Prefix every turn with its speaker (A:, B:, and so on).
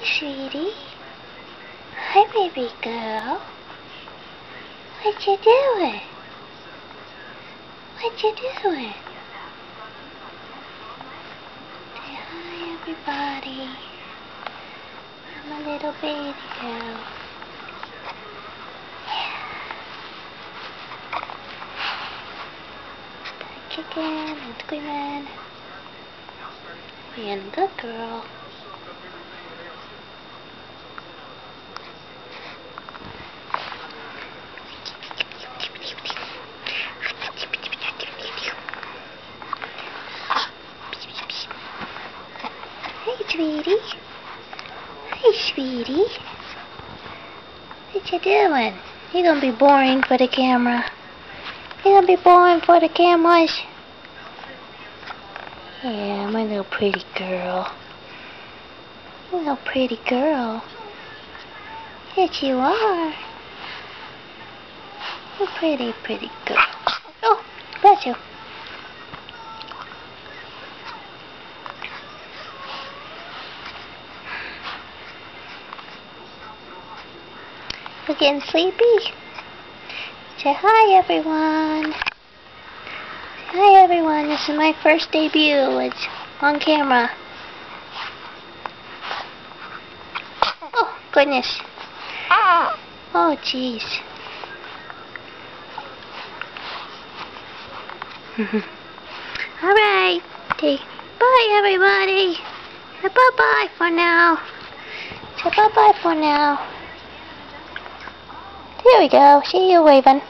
A: Hi, sweetie. Hi, baby girl. What you doing? What you doing? Say hi, everybody. I'm a little baby girl. Yeah. Kicking and screaming. Being a good girl. Hey, sweetie. Hey, sweetie. What you doing? You're gonna be boring for the camera. You're gonna be boring for the cameras. Yeah, my little pretty girl. My little pretty girl. Yes, you are. You're pretty, pretty girl. Oh, bless you. You're getting sleepy? Say hi, everyone. Say hi, everyone. This is my first debut. It's on camera. Oh, goodness. Oh, jeez. Alright. Okay. Bye, everybody. Say bye-bye for now. Say bye-bye for now. There we go. See you waving.